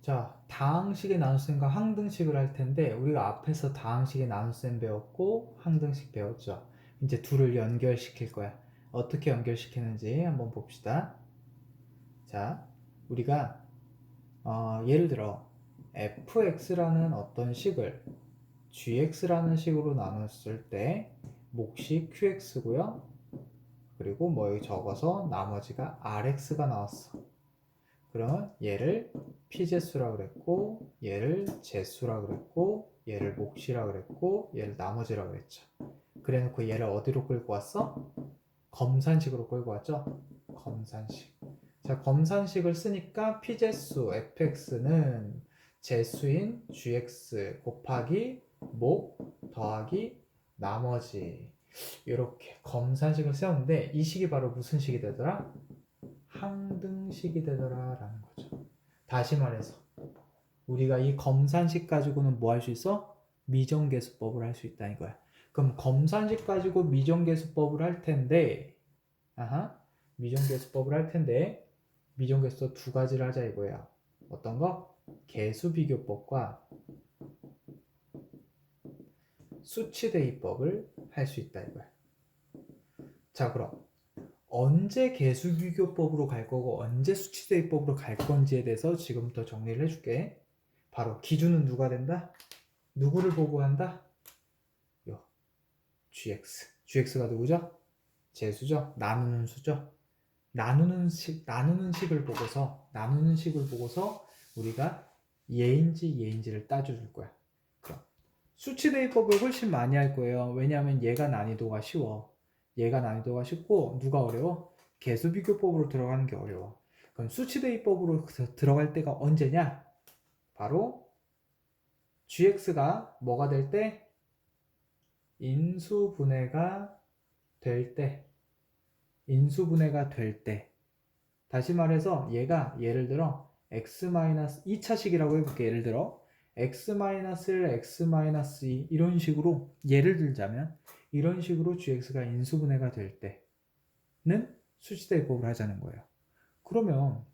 자, 다항식의 나눗셈과 항등식을 할 텐데 우리가 앞에서 다항식의 나눗셈 배웠고 항등식 배웠죠. 이제 둘을 연결시킬 거야. 어떻게 연결시키는지 한번 봅시다. 자, 우리가 예를 들어 fx라는 어떤 식을 gx라는 식으로 나눴을 때 몫이 qx고요. 그리고 뭐 여기 적어서 나머지가 rx가 나왔어. 그러면 얘를 피제수라 그랬고 얘를 제수라 그랬고 얘를 몫이라 그랬고 얘를 나머지라 그랬죠. 그래놓고 얘를 어디로 끌고 왔어? 검산식으로 끌고 왔죠. 검산식. 자, 검산식을 쓰니까 피제수 fx는 제수인 gx 곱하기 몫 더하기 나머지, 이렇게 검산식을 세웠는데 이 식이 바로 무슨 식이 되더라? 항등식이 되더라 라는 거죠. 다시 말해서 우리가 이 검산식 가지고는 뭐 할 수 있어? 미정계수법을 할 수 있다 이거야. 그럼 검산식 가지고 미정계수법을 할 텐데, 미정계수법을 할 텐데 미정계수 두 가지를 하자 이거야. 어떤 거? 계수비교법과 수치대입법을 할 수 있다 이거야. 자, 그럼 언제 계수비교법으로 갈 거고 언제 수치대입법으로 갈 건지에 대해서 지금부터 정리를 해줄게. 바로 기준은 누가 된다? 누구를 보고 한다? 요 gx. gx가 누구죠? 제수죠. 나누는 수죠. 나누는 식을 보고서 우리가 얘인지를 따져줄 거야. 그럼 수치대입법을 훨씬 많이 할 거예요. 왜냐하면 얘가 난이도가 쉬워. 얘가 난이도가 쉽고 누가 어려워? 계수비교법으로 들어가는 게 어려워. 그럼 수치대입법으로 들어갈 때가 언제냐? 바로 gx가 뭐가 될 때? 인수분해가 될 때. 인수분해가 될 때. 다시 말해서 얘가 예를 들어 x-2차식이라고 해볼게. 예를 들어 x-1, x-2 이런 식으로 예를 들자면 이런 식으로 gx가 인수분해가 될 때는 수치대입법을 하자는 거예요. 그러면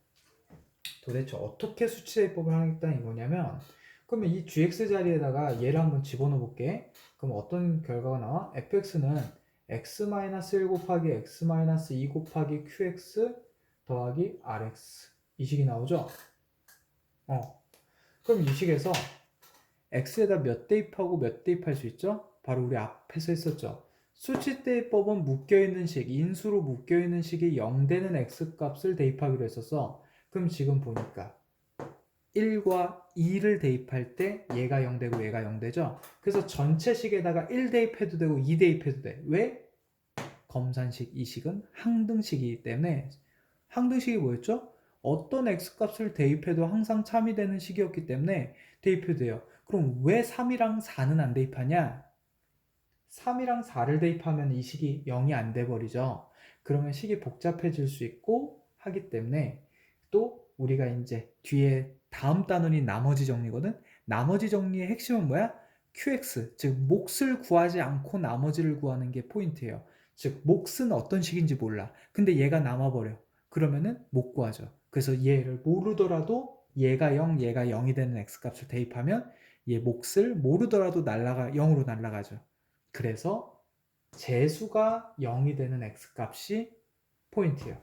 도대체 어떻게 수치대입법을 하겠다 이거냐면, 그러면 이 gx 자리에다가 얘를 한번 집어넣어 볼게. 그럼 어떤 결과가 나와? fx는 x-1 곱하기 x-2 곱하기 qx 더하기 rx, 이 식이 나오죠? 그럼 이 식에서 x에다 몇 대입하고 몇 대입할 수 있죠? 바로 우리 앞에서 했었죠. 수치대입법은 묶여있는 식, 인수로 묶여있는 식이 0되는 x값을 대입하기로 했었어. 그럼 지금 보니까 1과 2를 대입할 때 얘가 0되고 얘가 0되죠? 그래서 전체 식에다가 1 대입해도 되고 2 대입해도 돼. 왜? 검산식 이 식은 항등식이기 때문에. 항등식이 뭐였죠? 어떤 x값을 대입해도 항상 참이 되는 식이었기 때문에 대입해도 돼요. 그럼 왜 3이랑 4는 안 대입하냐? 3이랑 4를 대입하면 이 식이 0이 안 돼버리죠. 그러면 식이 복잡해질 수 있고 하기 때문에, 또 우리가 이제 뒤에 다음 단원이 나머지 정리거든. 나머지 정리의 핵심은 뭐야? QX, 즉 몫을 구하지 않고 나머지를 구하는 게 포인트예요. 즉 몫은 어떤 식인지 몰라. 근데 얘가 남아버려. 그러면은 못 구하죠. 그래서 얘를 모르더라도 얘가 0, 얘가 0이 되는 x값을 대입하면 얘 몫을 모르더라도 0으로 날아가죠. 그래서 제수가 0이 되는 x값이 포인트예요.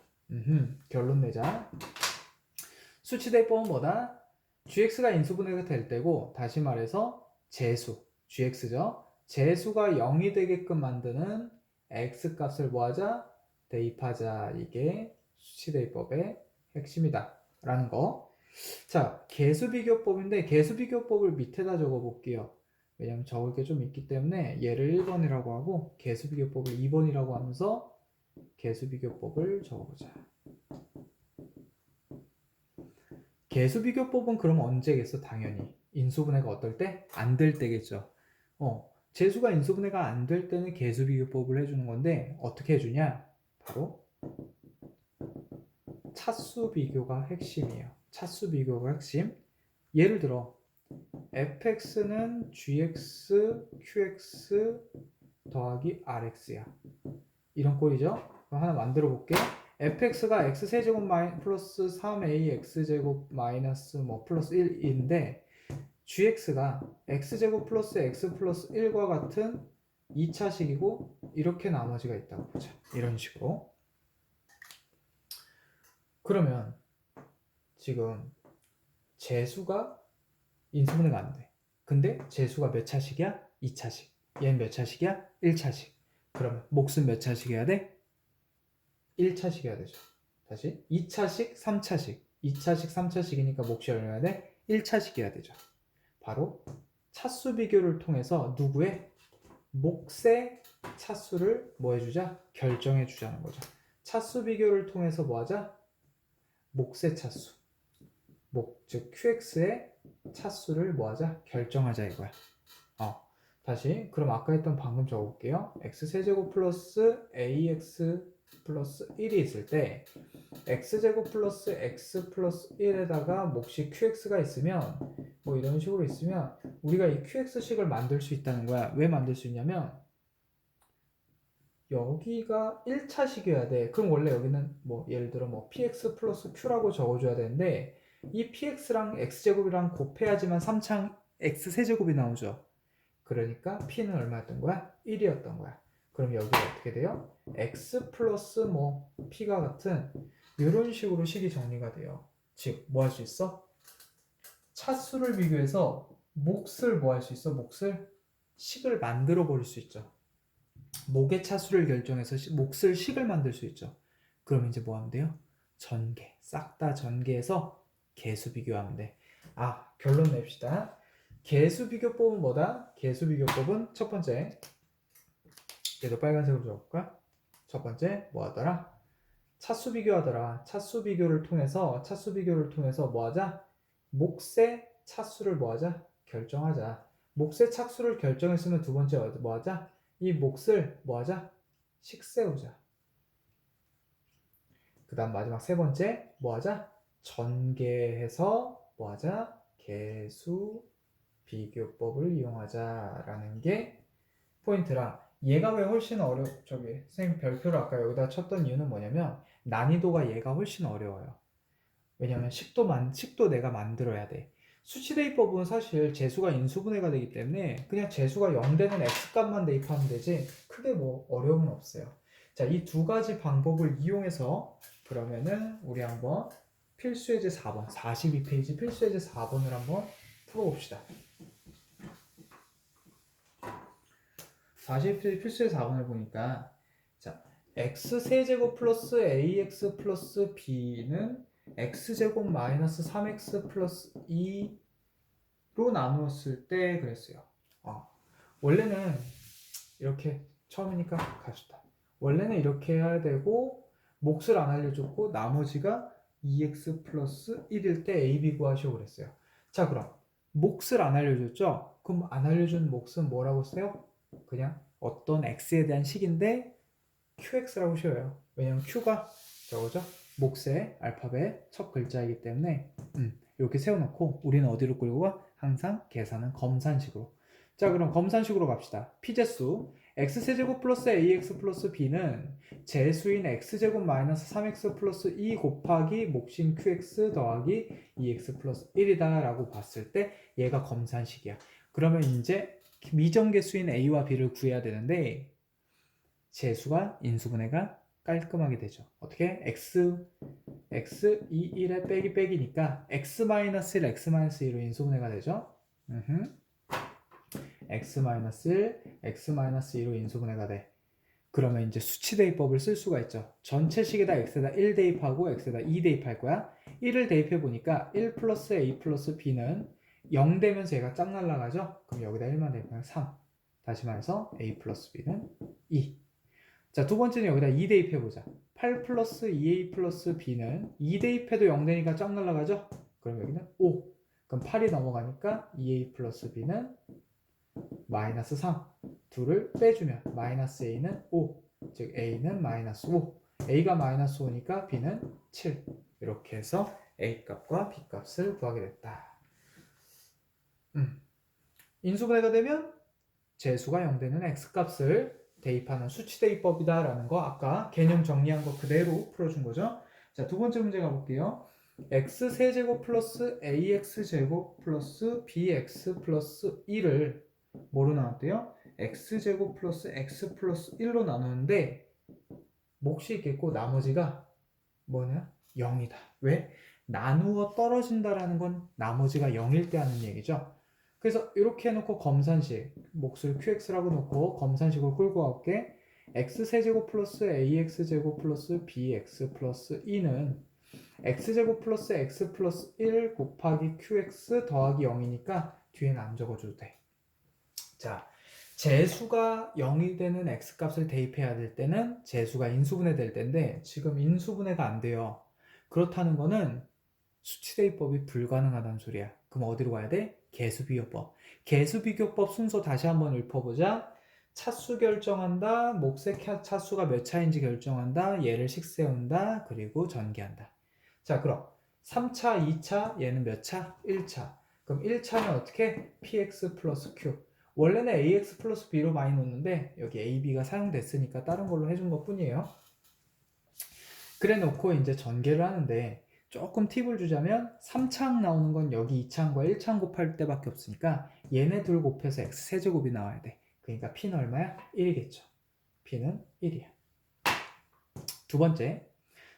결론 내자. 수치대입법은 뭐다? gx가 인수분해가 될 때고, 다시 말해서 제수, gx죠. 제수가 0이 되게끔 만드는 x값을 뭐하자? 대입하자. 이게 수치대입법의 핵심이다 라는 거. 자, 계수비교법인데 계수비교법을 밑에다 적어볼게요. 왜냐면 적을 게 좀 있기 때문에 얘를 1번이라고 하고 계수비교법을 2번이라고 하면서 계수비교법을 적어보자. 계수비교법은 그럼 언제겠어? 당연히 인수분해가 어떨 때? 안 될 때겠죠. 제수가 인수분해가 안 될 때는 계수비교법을 해주는 건데 어떻게 해주냐? 바로 차수비교가 핵심이에요. 차수비교가 핵심. 예를 들어 fx는 gx, qx 더하기 rx야. 이런 꼴이죠. 그럼 하나 만들어 볼게. fx가 x세제곱 플러스 3ax제곱 마이너스 뭐 플러스 1인데 gx가 x제곱 플러스 x 플러스 1과 같은 2차식이고 이렇게 나머지가 있다고 보자. 이런 식으로. 그러면 지금 재수가 인수분해가 안 돼. 근데 재수가 몇 차식이야? 2차식. 얘는 몇 차식이야? 1차식. 그러면 몫은 몇 차식 해야 돼? 1차식 해야 되죠. 다시 2차식, 3차식. 2차식, 3차식이니까 몫이 얼마야 돼? 1차식 해야 되죠. 바로 차수 비교를 통해서 누구의 몫의 차수를 뭐 해주자? 결정해 주자는 거죠. 차수 비교를 통해서 뭐 하자? 몫의 차수. 즉 QX의 차수를 뭐 하자? 결정하자 이거야. 다시 그럼 아까 했던 방금 적어볼게요. x세제곱 플러스 ax 플러스 1이 있을 때 x제곱 플러스 x 플러스 1에다가 몫이 qx가 있으면 뭐 이런 식으로 있으면 우리가 이 qx식을 만들 수 있다는 거야. 왜 만들 수 있냐면 여기가 1차식이어야 돼. 그럼 원래 여기는 뭐 예를 들어 뭐 px 플러스 q라고 적어줘야 되는데 이 px랑 x제곱이랑 곱해야지만 3창 x세제곱이 나오죠. 그러니까 p는 얼마였던 거야? 1이었던 거야. 그럼 여기가 어떻게 돼요? x 플러스 뭐 p가 같은 이런 식으로 식이 정리가 돼요. 즉 뭐 할 수 있어? 차수를 비교해서 몫을 뭐 할 수 있어? 몫을 식을 만들어 버릴 수 있죠. 목의 차수를 결정해서 몫을 식을 만들 수 있죠. 그럼 이제 뭐 하면 돼요? 전개. 싹 다 전개해서 개수 비교하면 돼. 결론 냅시다. 개수 비교법은 뭐다? 개수 비교법은 첫 번째. 얘도 빨간색으로 적을까? 첫 번째 뭐 하더라? 차수 비교하더라. 차수 비교를 통해서 뭐 하자? 몫의 차수를 뭐 하자? 결정하자. 몫의 차수를 결정했으면 두 번째 뭐 하자? 이 몫을 뭐 하자? 식 세우자. 그 다음 마지막 세 번째 뭐 하자? 전개해서 뭐 하자? 개수 비교법을 이용하자라는 게 포인트라. 얘가 왜 훨씬 선생님 별표를 아까 여기다 쳤던 이유는 뭐냐면 난이도가 얘가 훨씬 어려워요. 왜냐면 식도 내가 만들어야 돼. 수치대입법은 사실 재수가 인수분해가 되기 때문에 그냥 재수가 0되는 x값만 대입하면 되지 크게 뭐 어려움은 없어요. 자, 이 두 가지 방법을 이용해서 그러면은 우리 한번 필수예제 4번 42페이지 필수예제 4번을 한번 풀어봅시다. 40페이지 필수예제 4번을 보니까 자, x세제곱 플러스 ax 플러스 b는 x제곱 마이너스 3x 플러스 2로 나누었을 때 그랬어요. 원래는 이렇게 처음이니까 갑시다. 원래는 이렇게 해야 되고 몫을 안 알려줬고 나머지가 2x 플러스 1일 때 a, b 구하시오 그랬어요. 자, 그럼 몫을 안 알려줬죠? 그럼 안 알려준 몫은 뭐라고 써요? 그냥 어떤 x에 대한 식인데 qx라고 씌워요. 왜냐면 q가 저거죠? 몫의 알파벳 첫 글자이기 때문에 이렇게 세워놓고 우리는 어디로 끌고 가? 항상 계산은 검산식으로. 자, 그럼 검산식으로 갑시다. p제수 x세제곱 플러스 ax 플러스 b는 제수인 x제곱 마이너스 3x 플러스 2 곱하기 몫인 qx 더하기 2x 플러스 1이다 라고 봤을 때 얘가 검산식이야. 그러면 이제 미정계수인 a와 b를 구해야 되는데 재수가 인수분해가 깔끔하게 되죠. 어떻게? x 2, 1에 빼기 빼기니까 x-1, x-2로 인수분해가 되죠. x-1, x-2로 인수분해가 돼. 그러면 이제 수치대입법을 쓸 수가 있죠. 전체식에다 x에다 1 대입하고 x에다 2 대입할 거야. 1을 대입해 보니까 1 플러스 a 플러스 b는 0 되면서 얘가 짝 날라가죠. 그럼 여기다 1만 대입하면 3. 다시 말해서 a 플러스 b는 2. 자, 두 번째는 여기다 2 대입해보자. 8 플러스 2a 플러스 b는 2 대입해도 0 되니까 쫙 날라가죠? 그럼 여기는 5. 그럼 8이 넘어가니까 2a 플러스 b는 마이너스 3. 둘을 빼주면 마이너스 a는 5. 즉 a는 마이너스 5. a가 마이너스 5니까 b는 7. 이렇게 해서 a 값과 b 값을 구하게 됐다. 인수분해가 되면 재수가 0 되는 x 값을 대입하는 수치 대입법이다 라는 거 아까 개념 정리한 거 그대로 풀어준 거죠. 자, 두 번째 문제 가볼게요. x 세제곱 플러스 ax 제곱 플러스 bx 플러스 1을 뭐로 나눴대요? x 제곱 플러스 x 플러스 1로 나누는데 몫이 있겠고 나머지가 뭐냐? 0이다. 왜? 나누어 떨어진다라는 건 나머지가 0일 때 하는 얘기죠. 그래서 이렇게 해놓고 검산식 몫을 qx라고 놓고 검산식으로 끌고 가볼게. x세제곱 플러스 ax제곱 플러스 bx 플러스 2는 x제곱 플러스 x 플러스 1 곱하기 qx 더하기 0이니까 뒤에는 안 적어줘도 돼. 자, 재수가 0이 되는 x값을 대입해야 될 때는 재수가 인수분해 될 때인데 지금 인수분해가 안 돼요. 그렇다는 거는 수치대입법이 불가능하다는 소리야. 그럼 어디로 가야 돼? 개수비교법. 개수비교법 순서 다시 한번 읊어보자. 차수 결정한다. 몫의 차수가 몇 차인지 결정한다. 얘를 식세운다. 그리고 전개한다. 자, 그럼 3차, 2차, 얘는 몇 차? 1차. 그럼 1차는 어떻게? px 플러스 q. 원래는 ax 플러스 b로 많이 놓는데 여기 a, b가 사용됐으니까 다른 걸로 해준 것 뿐이에요. 그래 놓고 이제 전개를 하는데 조금 팁을 주자면 3차항 나오는 건 여기 2차항과 1차항 곱할 때밖에 없으니까 얘네 둘 곱해서 x 세제곱이 나와야 돼. 그러니까 p는 얼마야? 1이겠죠. p는 1이야. 두 번째,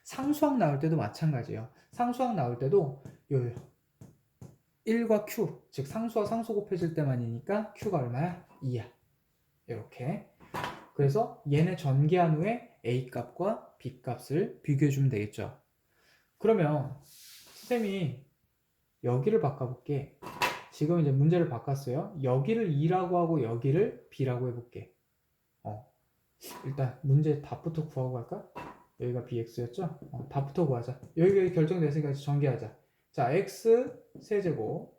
상수항 나올 때도 마찬가지예요. 상수항 나올 때도 요 1과 q, 즉 상수와 상수 곱해질 때만이니까 q가 얼마야? 2야. 이렇게. 그래서 얘네 전개한 후에 a 값과 b 값을 비교해주면 되겠죠. 그러면 선생님이 여기를 바꿔볼게. 지금 이제 문제를 바꿨어요. 여기를 2라고 하고 여기를 b라고 해볼게. 일단 문제 답부터 구하고 갈까? 여기가 bx였죠? 답부터 구하자. 여기 결정됐으니까 전개하자. 자, x 세제곱.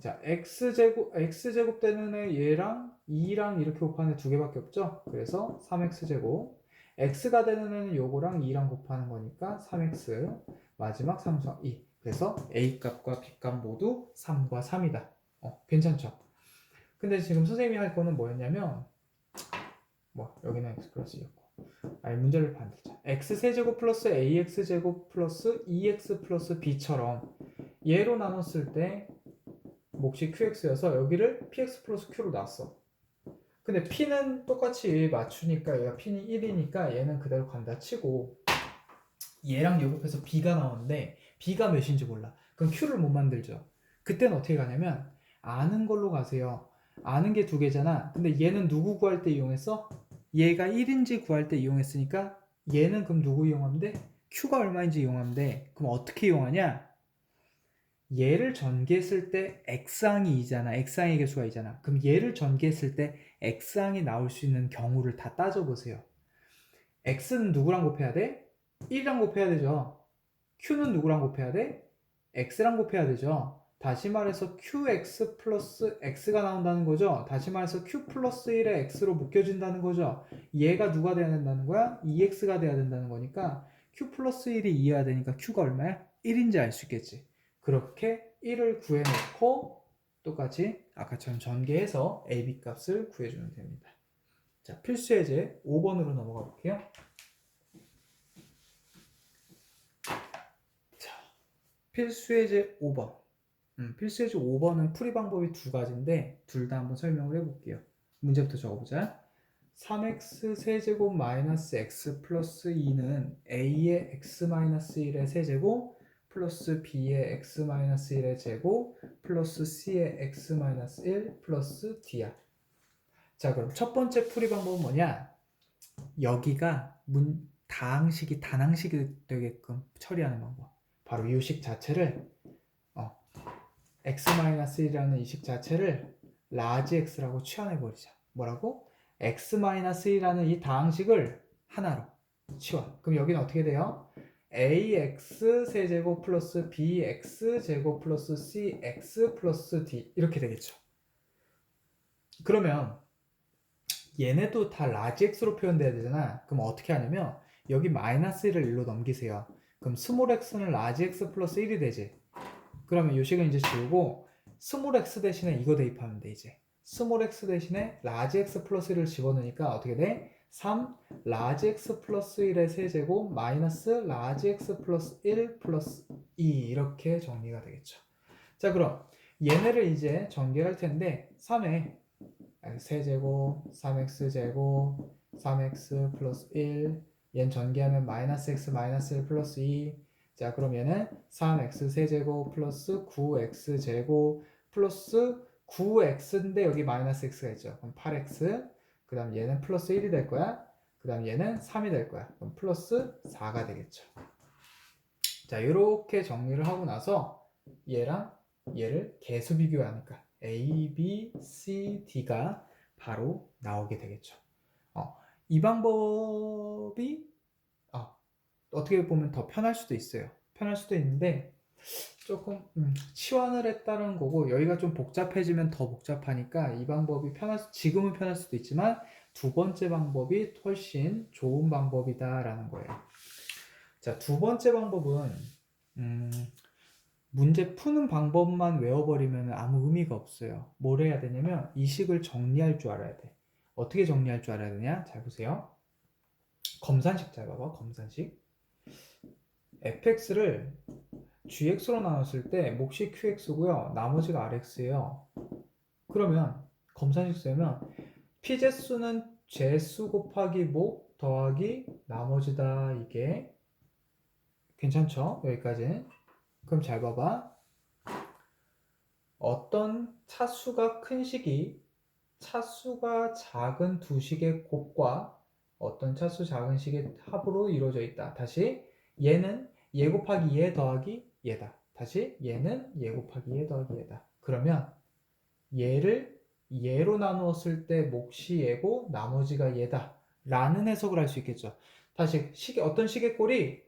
자, x제곱 되는 애 얘랑 2랑 이렇게 곱하는 애 두 개밖에 없죠? 그래서 3x제곱. x가 되는 애는 요거랑 2랑 곱하는 거니까 3x. 마지막 상수항 2. 그래서 a값과 b값 모두 3과 3이다. 괜찮죠? 근데 지금 선생님이 할 거는 뭐였냐면 여기는 x 플러스 2였고 아니 문제를 반대자. x세제곱 플러스 ax제곱 플러스 2x 플러스 b처럼 얘로 나눴을 때 몫이 qx여서 여기를 px 플러스 q로 놨어. 근데 p는 똑같이 맞추니까 얘가 p는 1이니까 얘는 그대로 간다 치고 얘랑 요곱해서 b가 나오는데 b가 몇인지 몰라. 그럼 q를 못 만들죠. 그때는 어떻게 가냐면 아는 걸로 가세요. 아는 게 두 개잖아. 근데 얘는 누구 구할 때 이용했어? 얘가 1인지 구할 때 이용했으니까 얘는 그럼 누구 이용하면 돼? q가 얼마인지 이용하면 돼. 그럼 어떻게 이용하냐? 얘를 전개했을 때 x항이 2잖아. x항의 개수가 2잖아. 그럼 얘를 전개했을 때 x항이 나올 수 있는 경우를 다 따져보세요. x는 누구랑 곱해야 돼? 1이랑 곱해야 되죠. q는 누구랑 곱해야 돼? x랑 곱해야 되죠. 다시 말해서 qx 플러스 x가 나온다는 거죠. 다시 말해서 q 플러스 1에 x로 묶여진다는 거죠. 얘가 누가 돼야 된다는 거야? 2x가 돼야 된다는 거니까 q 플러스 1이 2여야 되니까 q가 얼마야? 1인지 알 수 있겠지. 그렇게 1을 구해놓고 똑같이 아까처럼 전개해서 a, b 값을 구해주면 됩니다. 자, 필수 예제 5번으로 넘어가 볼게요. 필수 예제 5번. 필수 예제 5번은 풀이 방법이 두 가지인데 둘 다 한번 설명을 해볼게요. 문제부터 적어보자. 3x 세제곱 마이너스 x 플러스 2는 a의 x 마이너스 1의 세제곱 플러스 b의 x 마이너스 1의 제곱 플러스 c의 x 마이너스 1 플러스 d야. 자, 그럼 첫 번째 풀이 방법은 뭐냐? 여기가 다항식이 단항식이 되게끔 처리하는 방법. 바로 이 식 자체를 x-1이라는 이 식 자체를 라지 x라고 치환해버리자. 뭐라고? x-1이라는 이 다항식을 하나로 치환. 그럼 여기는 어떻게 돼요? ax 세제곱 플러스 bx 제곱 플러스 cx 플러스 d 이렇게 되겠죠. 그러면 얘네도 다 라지 x로 표현돼야 되잖아. 그럼 어떻게 하냐면 여기 마이너스 1을 1로 넘기세요. 그럼 스몰 x는 라지 x 플러스 1이 되지. 그러면 이 식은 이제 지우고 스몰 x 대신에 이거 대입하면 돼. 이제 스몰 x 대신에 라지 x 플러스 1을 집어넣으니까 어떻게 돼? 3 라지 x 플러스 1의 세제곱 마이너스 라지 x 플러스 1 플러스 2 이렇게 정리가 되겠죠. 자, 그럼 얘네를 이제 전개할 텐데 3의 세제곱 3x제곱 3x 플러스 1 얘는 전개하면 마이너스 x 마이너스 1 플러스 2. 자, 그럼 얘는 3x 세제곱 플러스 9x제곱 플러스 9x인데 여기 마이너스 x가 있죠. 그럼 8x. 그 다음 얘는 플러스 1이 될 거야. 그 다음 얘는 3이 될 거야. 그럼 플러스 4가 되겠죠. 자, 이렇게 정리를 하고 나서 얘랑 얘를 개수 비교하니까 A, B, C, D가 바로 나오게 되겠죠. 이 방법이 어떻게 보면 더 편할 수도 있어요. 편할 수도 있는데 조금 치환을 했다는 거고 여기가 좀 복잡해지면 더 복잡하니까 이 방법이 지금은 편할 수도 있지만 두 번째 방법이 훨씬 좋은 방법이다라는 거예요. 자, 두 번째 방법은 문제 푸는 방법만 외워버리면 아무 의미가 없어요. 뭘 해야 되냐면 이 식을 정리할 줄 알아야 돼. 어떻게 정리할 줄 알아야 되냐? 잘 보세요. 검산식 잘 봐봐. 검산식. fx를 gx로 나눴을 때 몫이 qx고요. 나머지가 rx예요. 그러면 검산식 쓰면 p제수는 제수 곱하기 목 더하기 나머지다. 이게 괜찮죠? 여기까지는. 그럼 잘 봐봐. 어떤 차수가 큰 식이 차수가 작은 두 식의 곱과 어떤 차수 작은 식의 합으로 이루어져 있다. 다시 얘는 얘 곱하기 얘 더하기 얘다. 다시 얘는 얘 곱하기 얘 더하기 얘다. 그러면 얘를 얘로 나누었을 때 몫이 얘고 나머지가 얘다 라는 해석을 할 수 있겠죠. 다시 어떤 식의 꼴이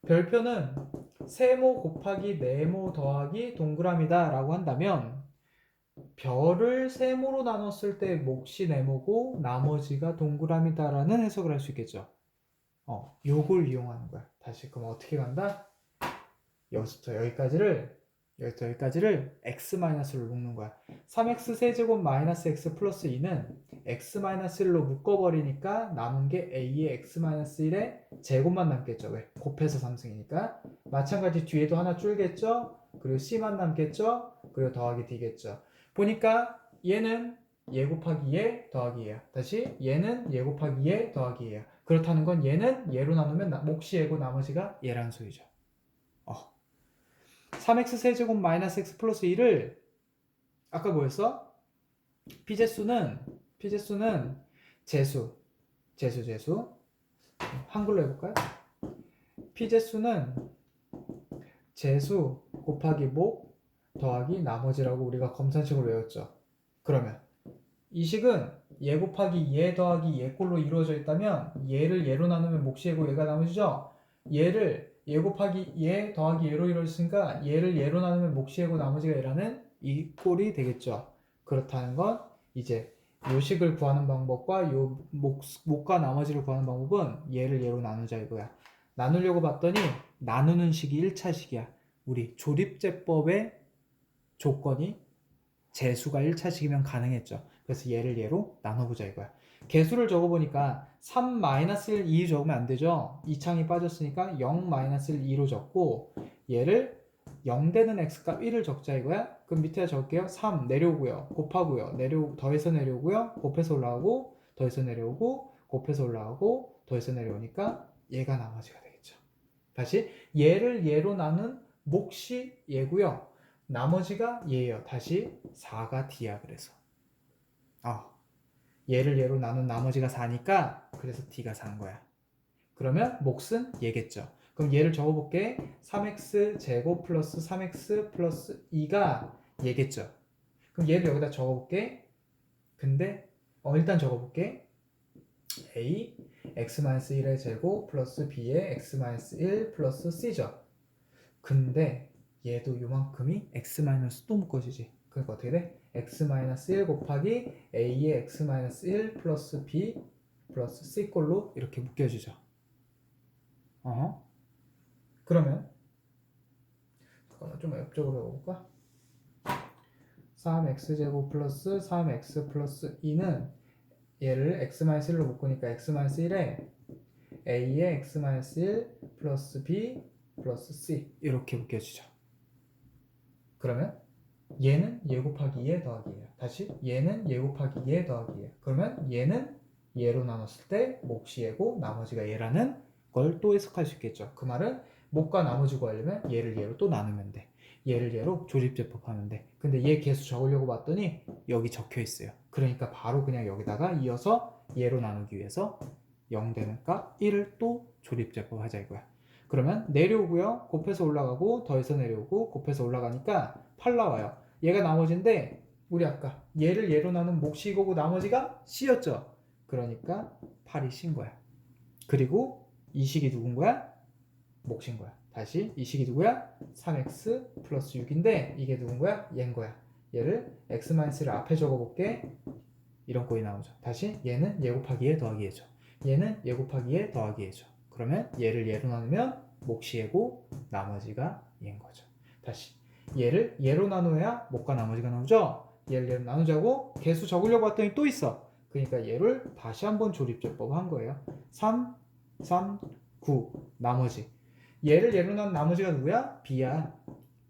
별표는 세모 곱하기 네모 더하기 동그라미다 라고 한다면 별을 세모로 나눴을 때 몫이 네모고 나머지가 동그라미다 라는 해석을 할 수 있겠죠. 요걸 이용하는 거야. 다시 그럼 어떻게 간다? 여기서부터 여기까지를 x-로 묶는 거야. 3x 세제곱 마이너스 x 플러스 2는 x-1로 묶어버리니까 남은 게 a의 x-1의 제곱만 남겠죠. 왜? 곱해서 3승이니까. 마찬가지 뒤에도 하나 줄겠죠. 그리고 c만 남겠죠. 그리고 더하기 d겠죠. 보니까 얘는 얘 곱하기 얘 더하기 얘야. 다시 얘는 얘 곱하기 얘 더하기 얘야. 그렇다는 건 얘는 얘로 나누면 몫이 얘고 나머지가 얘란 소리죠. 3x 세제곱 마이너스 x 플러스 2를 아까 뭐였어? 피제수는 제수 한글로 해볼까요? 피제수는 제수 곱하기 목 더하기 나머지라고 우리가 검산식으로 외웠죠. 그러면 이 식은 얘 곱하기 얘 더하기 얘 꼴로 이루어져 있다면 얘를 얘로 나누면 몫이 얘고 얘가 나머지죠. 얘를 얘 곱하기 얘 더하기 얘로 이루어졌으니까 얘를 얘로 나누면 몫이 얘고 나머지가 얘라는 이 꼴이 되겠죠. 그렇다는 건 이제 요 식을 구하는 방법과 요 몫과 나머지를 구하는 방법은 얘를 얘로 나누자 이거야. 나누려고 봤더니 나누는 식이 1차식이야. 우리 조립제법의 조건이 제수가 1차식이면 가능했죠. 그래서 얘를 얘로 나눠보자 이거야. 개수를 적어보니까 3-1, 2 적으면 안 되죠. 2창이 빠졌으니까 0-1, 2로 적고 얘를 0 되는 x값 1을 적자 이거야. 그럼 밑에 적을게요. 3 내려오고요. 곱하고요. 더해서 내려오고요. 곱해서 올라가고 더해서 내려오고 곱해서 올라가고 더해서 내려오니까 얘가 나머지가 되겠죠. 다시 얘를 얘로 나눈 몫이 얘고요. 나머지가 얘예요. 다시 4가 d야. 그래서 얘를 얘로 나눈 나머지가 4니까 그래서 d가 4인 거야. 그러면 몫은 얘겠죠. 그럼 얘를 적어볼게. 3x 제곱 플러스 3x 플러스 2가 얘겠죠. 그럼 얘를 여기다 적어볼게. 근데 일단 적어볼게. a x-1의 제곱 플러스 b의 x-1 플러스 c죠. 근데 얘도 요만큼이 x-또 묶어지지. 그러니까 어떻게 돼? x-1 곱하기 a의 x-1 플러스 b 플러스 c 꼴로 이렇게 묶여지죠. 그러면 잠깐만 좀 옆쪽으로 해볼까? 3x제곱 플러스 3x 플러스 2는 얘를 x-1로 묶으니까 x-1에 a의 x-1 플러스 b 플러스 c 이렇게 묶여지죠. 그러면 얘는 얘 곱하기 얘 더하기 얘예요. 다시 얘는 얘 곱하기 얘 더하기 얘. 그러면 얘는 얘로 나눴을 때 몫이 얘고 나머지가 얘라는 걸 또 해석할 수 있겠죠. 그 말은 몫과 나머지 구하려면 얘를 얘로 또 나누면 돼. 얘를 얘로 조립제법 하면 돼. 근데 얘 개수 적으려고 봤더니 여기 적혀 있어요. 그러니까 바로 그냥 여기다가 이어서 얘로 나누기 위해서 0 되는 값 1을 또 조립제법 하자 이거야. 그러면 내려오고요. 곱해서 올라가고 더해서 내려오고 곱해서 올라가니까 8 나와요. 얘가 나머지인데 우리 아까 얘를 얘로 나눈 몫이 이거고 나머지가 C였죠. 그러니까 8이 C인 거야. 그리고 이 식이 누군 거야? 몫인 거야. 다시 이 식이 누구야? 3x 플러스 6인데 이게 누군 거야? 얘인 거야. 얘를 x-를 앞에 적어볼게. 이런 꼴이 나오죠. 다시 얘는 얘 곱하기 얘 더하기 얘죠. 얘는 얘 곱하기 얘 더하기 얘죠. 그러면 얘를 얘로 나누면 몫이 얘고 나머지가 얘인 거죠. 다시 얘를 얘로 나눠야 몫과 나머지가 나오죠. 얘를 얘로 나누자고 개수 적으려고 했더니 또 있어. 그러니까 얘를 다시 한번 조립제법 한 거예요. 3, 3, 9 나머지 얘를 얘로 나눈 나머지가 누구야? B야.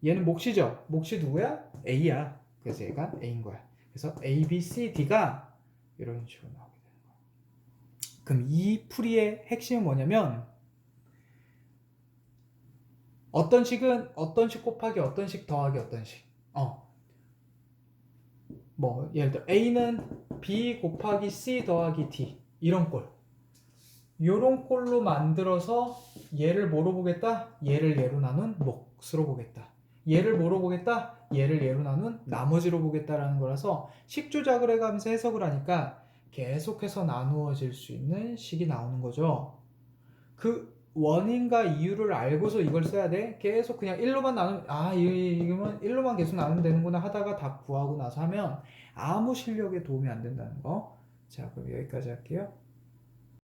얘는 몫이죠. 몫이 누구야? A야. 그래서 얘가 A인 거야. 그래서 A, B, C, D가 이런 식으로 나오게 되는 거야. 그럼 이 풀이의 핵심은 뭐냐면 어떤 식은 어떤 식 곱하기 어떤 식 더하기 어떤 식. 뭐 예를 들어 A는 B 곱하기 C 더하기 D 이런 꼴. 요런 꼴로 만들어서 얘를 뭐로 보겠다? 얘를 얘로 나눈 몫으로 보겠다. 얘를 뭐로 보겠다? 얘를 얘로 나눈 나머지로 보겠다라는 거라서 식 조작을 해가면서 해석을 하니까 계속해서 나누어질 수 있는 식이 나오는 거죠. 그 원인과 이유를 알고서 이걸 써야 돼. 계속 그냥 1로만 나누면 이거면 1로만 계속 나누면 되는구나 하다가 다 구하고 나서 하면 아무 실력에 도움이 안 된다는 거. 자, 그럼 여기까지 할게요.